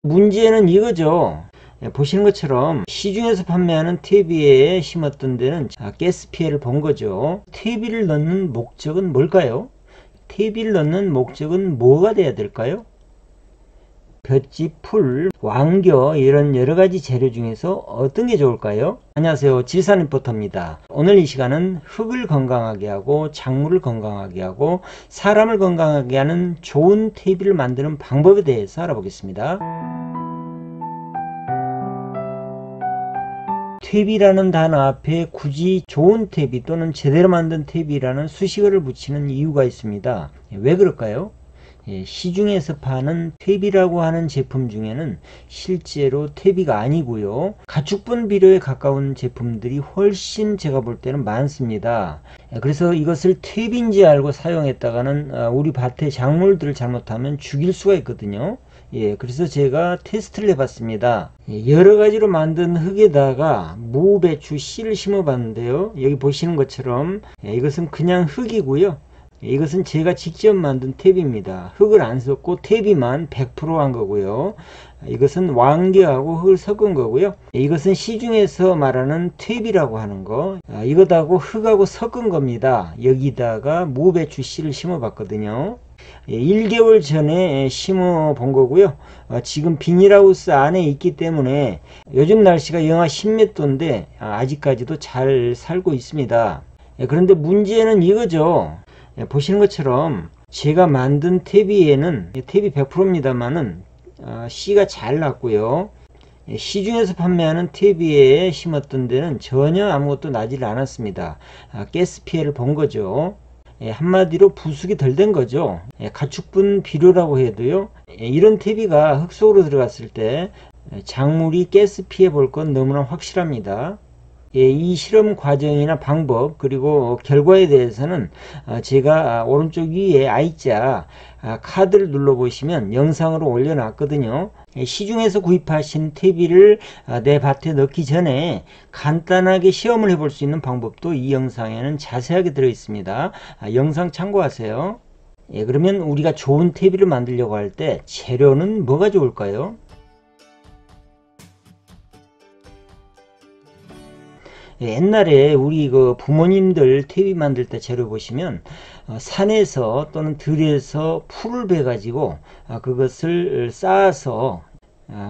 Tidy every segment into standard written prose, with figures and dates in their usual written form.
문제는 이거죠. 보시는 것처럼 시중에서 판매하는 퇴비에 심었던 데는 가스 피해를 본 거죠. 퇴비를 넣는 목적은 뭘까요? 퇴비를 넣는 목적은 뭐가 돼야 될까요? 볏짚, 풀, 왕겨 이런 여러가지 재료 중에서 어떤 게 좋을까요? 안녕하세요, 질산리포터입니다. 오늘 이 시간은 흙을 건강하게 하고 작물을 건강하게 하고 사람을 건강하게 하는 좋은 퇴비를 만드는 방법에 대해서 알아보겠습니다. 퇴비라는 단어 앞에 굳이 좋은 퇴비 또는 제대로 만든 퇴비라는 수식어를 붙이는 이유가 있습니다. 왜 그럴까요? 시중에서 파는 퇴비라고 하는 제품 중에는 실제로 퇴비가 아니고요, 가축분 비료에 가까운 제품들이 훨씬 제가 볼 때는 많습니다. 그래서 이것을 퇴비인지 알고 사용했다가는 우리 밭의 작물들을 잘못하면 죽일 수가 있거든요. 그래서 제가 테스트를 해봤습니다. 여러 가지로 만든 흙에다가 무, 배추, 씨를 심어 봤는데요, 여기 보시는 것처럼 이것은 그냥 흙이고요, 이것은 제가 직접 만든 퇴비입니다. 흙을 안 섞고 퇴비만 100% 한 거고요. 이것은 왕겨하고 흙을 섞은 거고요. 이것은 시중에서 말하는 퇴비라고 하는 거, 이것하고 흙하고 섞은 겁니다. 여기다가 무, 배추, 씨를 심어 봤거든요. 1개월 전에 심어 본 거고요. 지금 비닐하우스 안에 있기 때문에 요즘 날씨가 영하 10몇 도인데 아직까지도 잘 살고 있습니다. 그런데 문제는 이거죠. 보시는 것처럼 제가 만든 퇴비에는 퇴비 100%입니다만은 씨가 잘 났고요. 시중에서 판매하는 퇴비에 심었던 데는 전혀 아무것도 나질 않았습니다. 가스 피해를 본 거죠. 한마디로 부숙이 덜 된 거죠. 가축분 비료라고 해도요, 이런 퇴비가 흙 속으로 들어갔을 때 작물이 가스 피해 볼 건 너무나 확실합니다. 이 실험 과정이나 방법 그리고 결과에 대해서는 제가 오른쪽 위에 I자 카드를 눌러 보시면 영상으로 올려놨거든요. 시중에서 구입하신 퇴비를 내 밭에 넣기 전에 간단하게 시험을 해볼 수 있는 방법도 이 영상에는 자세하게 들어 있습니다. 영상 참고하세요. 그러면 우리가 좋은 퇴비를 만들려고 할 때 재료는 뭐가 좋을까요? 옛날에 우리 부모님들 퇴비 만들 때 재료 보시면 산에서 또는 들에서 풀을 베 가지고 그것을 쌓아서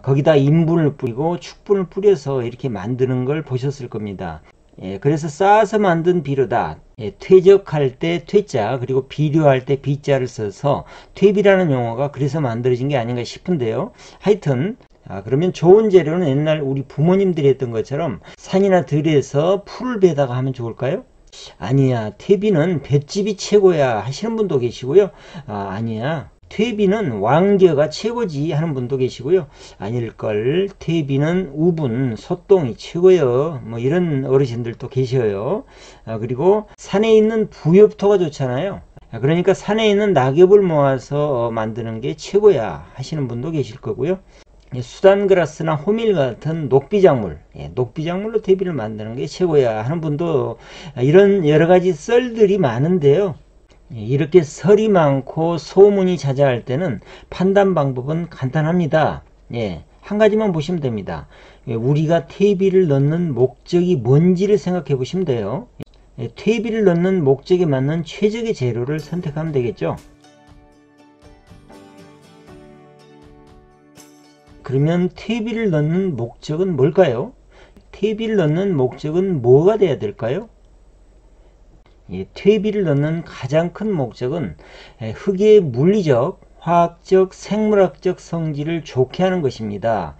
거기다 인분을 뿌리고 축분을 뿌려서 이렇게 만드는 걸 보셨을 겁니다. 그래서 쌓아서 만든 비료다. 퇴적할 때 퇴자 그리고 비료할 때 비자를 써서 퇴비라는 용어가 그래서 만들어진 게 아닌가 싶은데요. 하여튼 그러면 좋은 재료는 옛날 우리 부모님들이 했던 것처럼 산이나 들에서 풀을 베다가 하면 좋을까요? 아니야, 퇴비는 볏짚이 최고야 하시는 분도 계시고요. 아니야, 퇴비는 왕겨가 최고지 하는 분도 계시고요. 아닐걸, 퇴비는 우분, 소똥이 최고요, 뭐 이런 어르신들도 계셔요. 그리고 산에 있는 부엽토가 좋잖아요. 그러니까 산에 있는 낙엽을 모아서 만드는 게 최고야 하시는 분도 계실 거고요. 수단그라스나 호밀 같은 녹비작물, 녹비작물로 퇴비를 만드는 게 최고야 하는 분도, 이런 여러가지 썰들이 많은데요, 이렇게 설이 많고 소문이 자자할 때는 판단 방법은 간단합니다. 한 가지만 보시면 됩니다. 우리가 퇴비를 넣는 목적이 뭔지를 생각해 보시면 돼요. 퇴비를 넣는 목적에 맞는 최적의 재료를 선택하면 되겠죠. 그러면 퇴비를 넣는 목적은 뭘까요? 퇴비를 넣는 목적은 뭐가 돼야 될까요? 퇴비를 넣는 가장 큰 목적은 흙의 물리적, 화학적, 생물학적 성질을 좋게 하는 것입니다.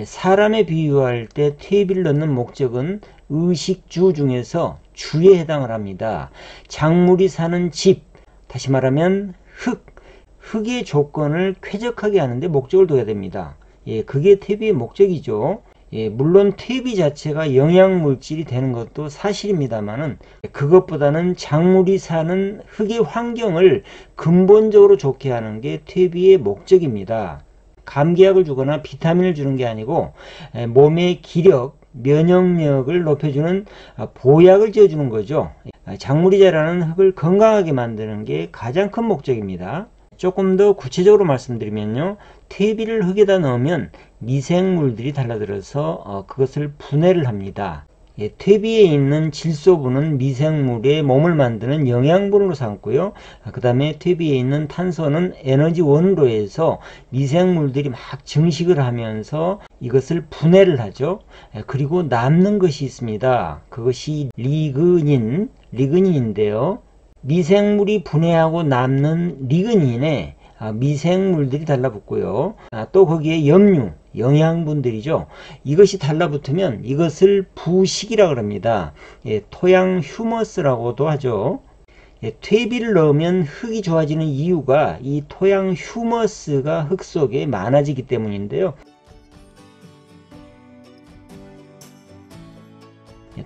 사람에 비유할 때 퇴비를 넣는 목적은 의식주 중에서 주에 해당을 합니다. 작물이 사는 집, 다시 말하면 흙의 조건을 쾌적하게 하는데 목적을 둬야 됩니다. 그게 퇴비의 목적이죠. 물론 퇴비 자체가 영양물질이 되는 것도 사실입니다만은 그것보다는 작물이 사는 흙의 환경을 근본적으로 좋게 하는 게 퇴비의 목적입니다. 감기약을 주거나 비타민을 주는 게 아니고 몸의 기력, 면역력을 높여주는 보약을 지어주는 거죠. 작물이 자라는 흙을 건강하게 만드는 게 가장 큰 목적입니다. 조금 더 구체적으로 말씀드리면요, 퇴비를 흙에다 넣으면 미생물들이 달라들어서 그것을 분해를 합니다. 퇴비에 있는 질소분은 미생물의 몸을 만드는 영양분으로 삼고요. 그 다음에 퇴비에 있는 탄소는 에너지원으로 해서 미생물들이 막 증식을 하면서 이것을 분해를 하죠. 그리고 남는 것이 있습니다. 그것이 리그닌인데요. 미생물이 분해하고 남는 리그닌에 미생물들이 달라붙고요. 또 거기에 염류, 영양분들이죠. 이것이 달라붙으면 이것을 부식이라고 합니다. 토양 휴머스라고도 하죠. 퇴비를 넣으면 흙이 좋아지는 이유가 이 토양 휴머스가 흙 속에 많아지기 때문인데요.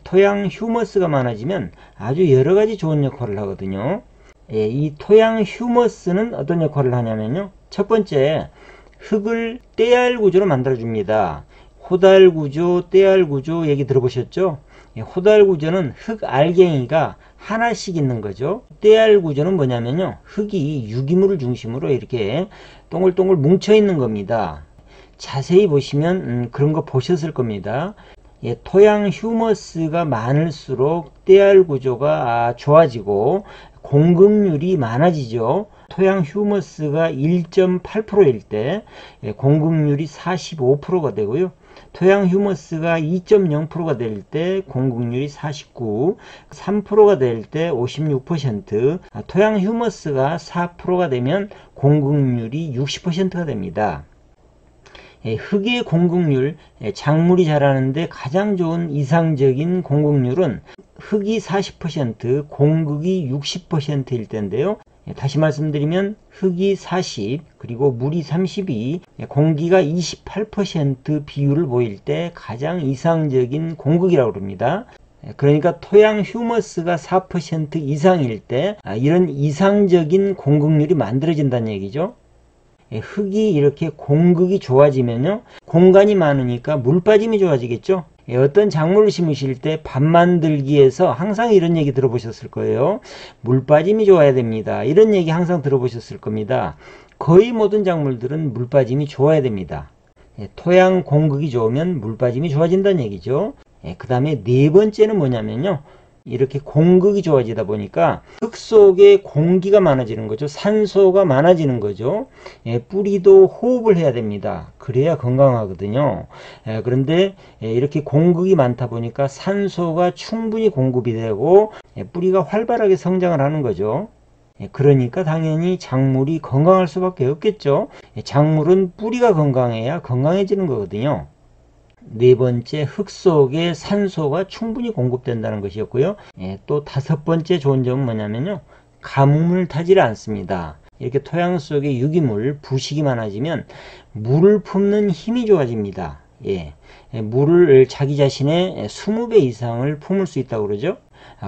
토양 휴머스가 많아지면 아주 여러가지 좋은 역할을 하거든요. 이 토양 휴머스는 어떤 역할을 하냐면요. 첫 번째, 흙을 떼알 구조로 만들어 줍니다. 호달 구조, 떼알 구조 얘기 들어보셨죠? 호달 구조는 흙 알갱이가 하나씩 있는 거죠. 떼알 구조는 뭐냐면요. 흙이 유기물을 중심으로 이렇게 동글동글 뭉쳐 있는 겁니다. 자세히 보시면 그런 거 보셨을 겁니다. 토양 휴머스가 많을수록 떼알 구조가 좋아지고 공급률이 많아지죠. 토양 휴머스가 1.8%일 때 공급률이 45%가 되고요. 토양 휴머스가 2.0%가 될 때 공급률이 49%, 3%가 될 때 56%, 토양 휴머스가 4%가 되면 공급률이 60%가 됩니다. 흙의 공급률, 작물이 자라는데 가장 좋은 이상적인 공급률은 흙이 40%, 공극이 60%일 텐데요. 다시 말씀드리면 흙이 40, 그리고 물이 32, 공기가 28% 비율을 보일 때 가장 이상적인 공극이라고 합니다. 그러니까 토양 휴머스가 4% 이상일 때 이런 이상적인 공극률이 만들어진다는 얘기죠. 흙이 이렇게 공극이 좋아지면요, 공간이 많으니까 물 빠짐이 좋아지겠죠. 어떤 작물을 심으실 때 밥 만들기에서 항상 이런 얘기 들어보셨을 거예요. 물 빠짐이 좋아야 됩니다. 이런 얘기 항상 들어보셨을 겁니다. 거의 모든 작물들은 물 빠짐이 좋아야 됩니다. 토양 공극이 좋으면 물 빠짐이 좋아진다는 얘기죠. 그 다음에 네 번째는 뭐냐면요, 이렇게 공극이 좋아지다 보니까 흙 속에 공기가 많아지는 거죠. 산소가 많아지는 거죠. 뿌리도 호흡을 해야 됩니다. 그래야 건강하거든요. 그런데 이렇게 공극이 많다 보니까 산소가 충분히 공급이 되고 뿌리가 활발하게 성장을 하는 거죠. 그러니까 당연히 작물이 건강할 수밖에 없겠죠. 작물은 뿌리가 건강해야 건강해지는 거거든요. 네 번째, 흙 속에 산소가 충분히 공급된다는 것이었고요. 또 다섯 번째 좋은 점은 뭐냐면요, 가뭄을 타지를 않습니다. 이렇게 토양 속에 유기물, 부식이 많아지면 물을 품는 힘이 좋아집니다. 물을 자기 자신의 20배 이상을 품을 수 있다고 그러죠.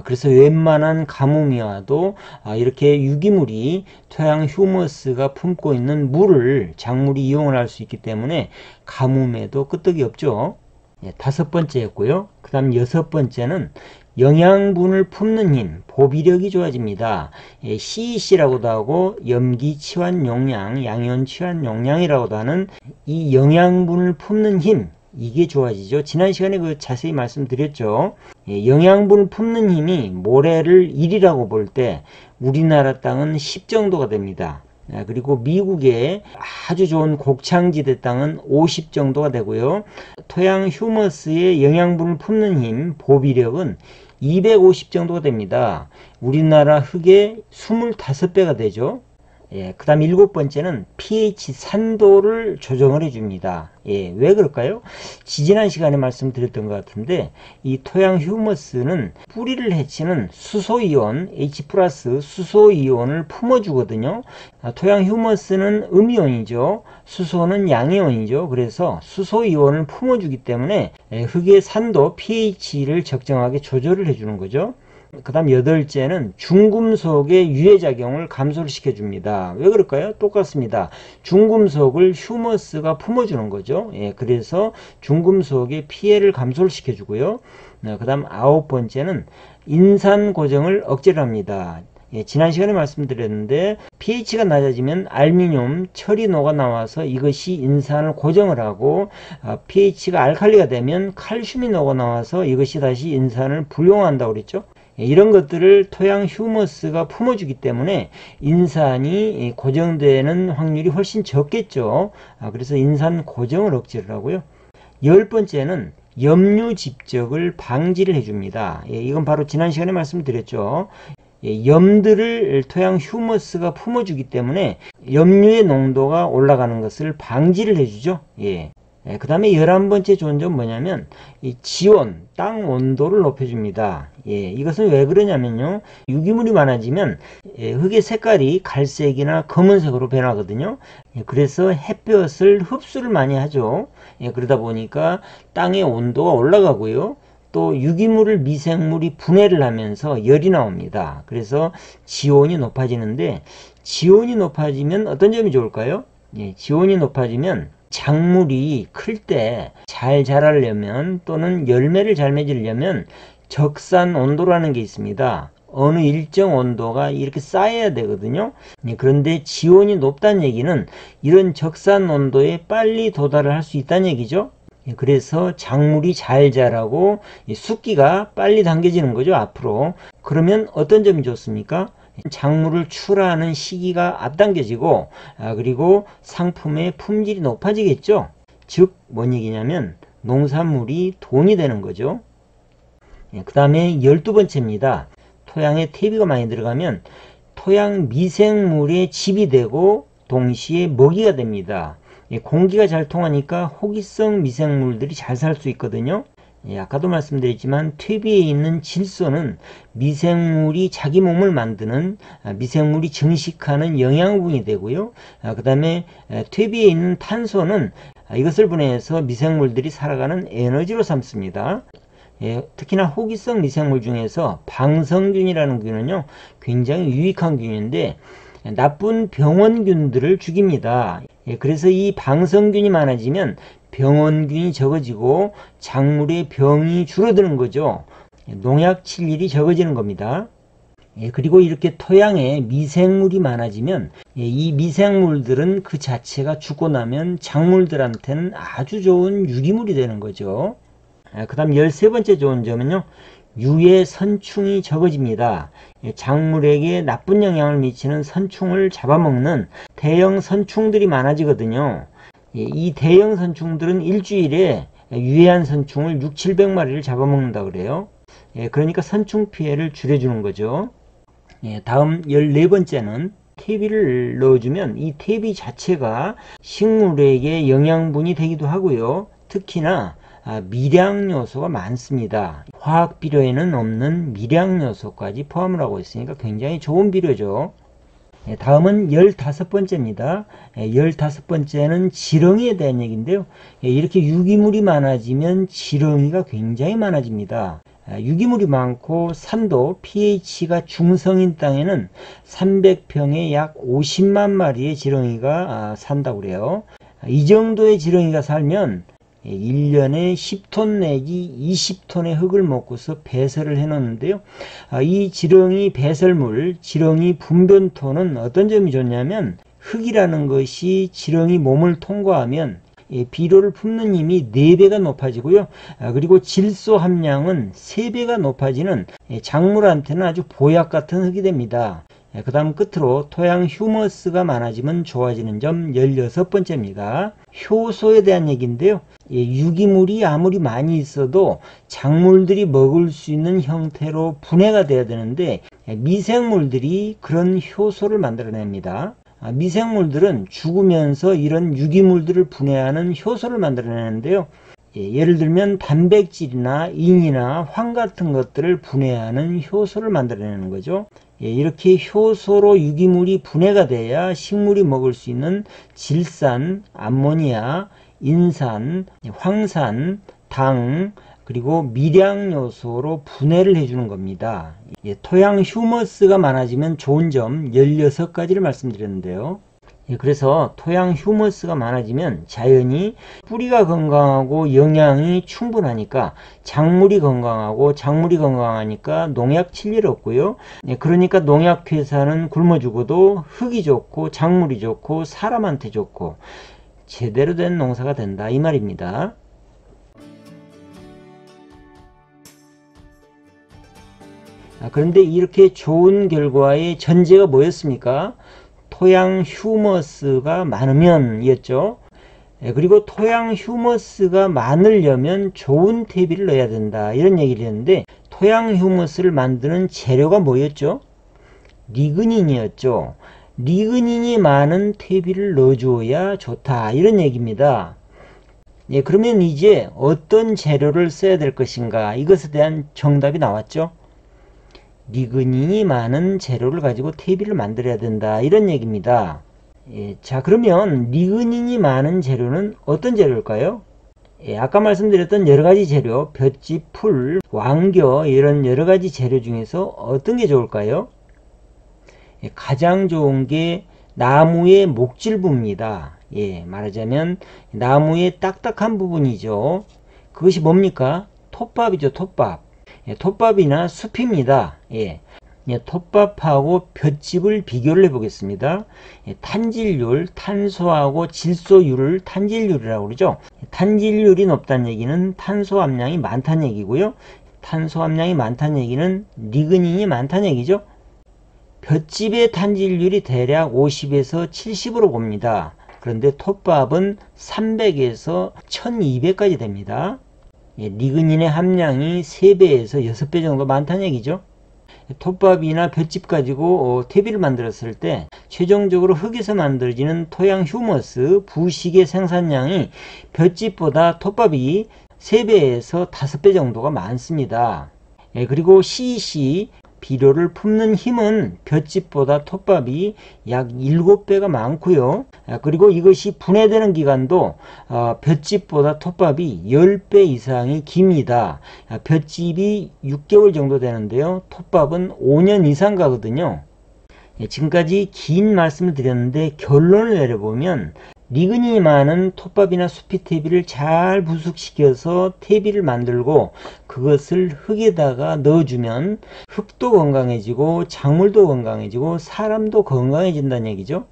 그래서 웬만한 가뭄이 와도 이렇게 유기물이 토양 휴머스가 품고 있는 물을 작물이 이용을 할 수 있기 때문에 가뭄에도 끄떡이 없죠. 다섯 번째였고요. 그 다음 여섯 번째는 영양분을 품는 힘, 보비력이 좋아집니다. CEC라고도 하고 염기 치환 용량, 양이온 치환 용량이라고도 하는 이 영양분을 품는 힘, 이게 좋아지죠. 지난 시간에 자세히 말씀드렸죠. 영양분을 품는 힘이 모래를 1이라고 볼 때 우리나라 땅은 10 정도가 됩니다. 그리고 미국의 아주 좋은 곡창지대 땅은 50 정도가 되고요. 토양 휴머스의 영양분을 품는 힘, 보비력은 250 정도가 됩니다. 우리나라 흙의 25배가 되죠. 그 다음 일곱 번째는 pH 산도를 조정을 해줍니다. 왜 그럴까요? 지지난 시간에 말씀드렸던 것 같은데 이 토양 휴머스는 뿌리를 해치는 수소이온, H 플러스 수소이온을 품어주거든요. 토양 휴머스는 음이온이죠. 수소는 양이온이죠. 그래서 수소이온을 품어주기 때문에 흙의 산도 pH를 적정하게 조절을 해주는 거죠. 그 다음 여덟째는 중금속의 유해작용을 감소를 시켜줍니다. 왜 그럴까요? 똑같습니다. 중금속을 휴머스가 품어주는 거죠. 그래서 중금속의 피해를 감소를 시켜주고요. 그 다음 아홉 번째는 인산 고정을 억제를 합니다. 지난 시간에 말씀드렸는데 pH가 낮아지면 알루미늄, 철이 녹아나와서 이것이 인산을 고정을 하고 pH가 알칼리가 되면 칼슘이 녹아나와서 이것이 다시 인산을 불용한다고 그랬죠. 이런 것들을 토양 휴머스가 품어주기 때문에 인산이 고정되는 확률이 훨씬 적겠죠. 그래서 인산 고정을 억제를 하고요. 10번째는 염류 집적을 방지를 해줍니다. 이건 바로 지난 시간에 말씀드렸죠. 염들을 토양 휴머스가 품어주기 때문에 염류의 농도가 올라가는 것을 방지를 해주죠. 그 다음에 11번째 좋은 점은 뭐냐면 이 지온, 땅 온도를 높여줍니다. 이것은 왜 그러냐면요, 유기물이 많아지면 흙의 색깔이 갈색이나 검은색으로 변하거든요. 그래서 햇볕을 흡수를 많이 하죠. 그러다 보니까 땅의 온도가 올라가고요, 또 유기물을 미생물이 분해를 하면서 열이 나옵니다. 그래서 지온이 높아지는데, 지온이 높아지면 어떤 점이 좋을까요? 지온이 높아지면 작물이 클 때 잘 자라려면, 또는 열매를 잘 맺으려면 적산 온도라는 게 있습니다. 어느 일정 온도가 이렇게 쌓여야 되거든요. 그런데 지온이 높다는 얘기는 이런 적산 온도에 빨리 도달을 할 수 있다는 얘기죠. 그래서 작물이 잘 자라고 숫기가 빨리 당겨지는 거죠, 앞으로. 그러면 어떤 점이 좋습니까? 작물을 출하하는 시기가 앞당겨지고, 그리고 상품의 품질이 높아지겠죠. 즉 뭔 얘기냐면 농산물이 돈이 되는 거죠. 그 다음에 12번째입니다. 토양에 퇴비가 많이 들어가면 토양 미생물의 집이 되고 동시에 먹이가 됩니다. 공기가 잘 통하니까 호기성 미생물들이 잘 살 수 있거든요. 아까도 말씀드렸지만 퇴비에 있는 질소는 미생물이 자기 몸을 만드는, 미생물이 증식하는 영양분이 되고요. 그 다음에 퇴비에 있는 탄소는 이것을 분해해서 미생물들이 살아가는 에너지로 삼습니다. 특히나 호기성 미생물 중에서 방성균이라는 균은요, 굉장히 유익한 균인데 나쁜 병원균들을 죽입니다. 그래서 이 방성균이 많아지면 병원균이 적어지고 작물의 병이 줄어드는 거죠. 농약 칠 일이 적어지는 겁니다. 그리고 이렇게 토양에 미생물이 많아지면 이 미생물들은 그 자체가 죽고 나면 작물들한테는 아주 좋은 유기물이 되는 거죠. 그 다음 13번째 좋은 점은요, 유해 선충이 적어집니다. 작물에게 나쁜 영향을 미치는 선충을 잡아먹는 대형 선충들이 많아지거든요. 이 대형 선충들은 일주일에 유해한 선충을 600~700마리를 잡아먹는다 그래요. 그러니까 선충 피해를 줄여주는 거죠. 다음 14번째는 퇴비를 넣어주면 이 퇴비 자체가 식물에게 영양분이 되기도 하고요. 특히나 미량 요소가 많습니다. 화학 비료에는 없는 미량 요소까지 포함을 하고 있으니까 굉장히 좋은 비료죠. 다음은 15번째입니다. 15번째는 지렁이에 대한 얘기인데요. 이렇게 유기물이 많아지면 지렁이가 굉장히 많아집니다. 유기물이 많고 산도 pH가 중성인 땅에는 300평에 약 50만 마리의 지렁이가 산다고 그래요. 이 정도의 지렁이가 살면 1년에 10톤 내지 20톤의 흙을 먹고서 배설을 해 놓는데요. 이 지렁이 배설물, 지렁이 분변토는 어떤 점이 좋냐면, 흙이라는 것이 지렁이 몸을 통과하면 비료를 품는 힘이 4배가 높아지고요. 그리고 질소 함량은 3배가 높아지는 작물한테는 아주 보약 같은 흙이 됩니다. 그 다음 끝으로 토양 휴머스가 많아지면 좋아지는 점 16번째입니다. 효소에 대한 얘기인데요. 유기물이 아무리 많이 있어도 작물들이 먹을 수 있는 형태로 분해가 돼야 되는데 미생물들이 그런 효소를 만들어냅니다. 미생물들은 죽으면서 이런 유기물들을 분해하는 효소를 만들어내는데요. 예를 들면 단백질이나 인이나 황 같은 것들을 분해하는 효소를 만들어내는 거죠. 이렇게 효소로 유기물이 분해가 돼야 식물이 먹을 수 있는 질산, 암모니아, 인산, 황산, 당, 그리고 미량 요소로 분해를 해주는 겁니다. 토양 휴머스가 많아지면 좋은 점 16가지를 말씀드렸는데요. 그래서 토양 휴머스가 많아지면 자연히 뿌리가 건강하고 영양이 충분하니까 작물이 건강하고 작물이 건강하니까 농약 칠 일 없고요. 그러니까 농약회사는 굶어 죽어도 흙이 좋고 작물이 좋고 사람한테 좋고 제대로 된 농사가 된다 이 말입니다. 그런데 이렇게 좋은 결과의 전제가 뭐였습니까? 토양 휴머스가 많으면 이었죠. 그리고 토양 휴머스가 많으려면 좋은 퇴비를 넣어야 된다 이런 얘기를 했는데 토양 휴머스를 만드는 재료가 뭐였죠? 리그닌이었죠. 리그닌이 많은 퇴비를 넣어줘야 좋다 이런 얘기입니다. 그러면 이제 어떤 재료를 써야 될 것인가 이것에 대한 정답이 나왔죠. 리그닌이 많은 재료를 가지고 퇴비를 만들어야 된다 이런 얘기입니다. 자 그러면 리그닌이 많은 재료는 어떤 재료일까요? 아까 말씀드렸던 여러가지 재료 볏짚, 풀, 왕겨 이런 여러가지 재료 중에서 어떤 게 좋을까요? 가장 좋은 게 나무의 목질부입니다. 말하자면 나무의 딱딱한 부분이죠. 그것이 뭡니까? 톱밥이죠. 톱밥. 톱밥이나 숲입니다. 톱밥하고 볏짚을 비교를 해보겠습니다. 탄질률, 탄소하고 질소율을 탄질률이라고 그러죠. 탄질률이 높다는 얘기는 탄소 함량이 많다는 얘기고요. 탄소 함량이 많다는 얘기는 리그닌이 많다는 얘기죠. 볏짚의 탄질률이 대략 50에서 70으로 봅니다. 그런데 톱밥은 300에서 1200까지 됩니다. 리그닌의 함량이 3배에서 6배 정도 많다는 얘기죠. 톱밥이나 볏짚 가지고 퇴비를 만들었을 때 최종적으로 흙에서 만들어지는 토양 휴머스 부식의 생산량이 볏짚보다 톱밥이 3배에서 5배 정도가 많습니다. 그리고 CEC 비료를 품는 힘은 볏짚보다 톱밥이 약 7배가 많고요. 그리고 이것이 분해되는 기간도 볏짚보다 톱밥이 10배 이상이 깁니다. 볏짚이 6개월 정도 되는데요. 톱밥은 5년 이상 가거든요. 지금까지 긴 말씀을 드렸는데 결론을 내려보면 리그닌이 많은 톱밥이나 수피 퇴비를 잘 부숙시켜서 퇴비를 만들고 그것을 흙에다가 넣어주면 흙도 건강해지고 작물도 건강해지고 사람도 건강해진다는 얘기죠.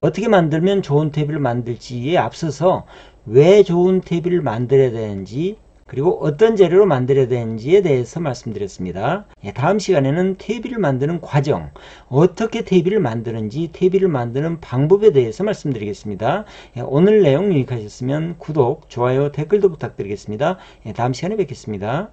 어떻게 만들면 좋은 퇴비를 만들지에 앞서서 왜 좋은 퇴비를 만들어야 되는지 그리고 어떤 재료로 만들어야 되는지에 대해서 말씀드렸습니다. 다음 시간에는 퇴비를 만드는 과정, 어떻게 퇴비를 만드는지 퇴비를 만드는 방법에 대해서 말씀드리겠습니다. 오늘 내용 유익하셨으면 구독, 좋아요, 댓글도 부탁드리겠습니다. 다음 시간에 뵙겠습니다.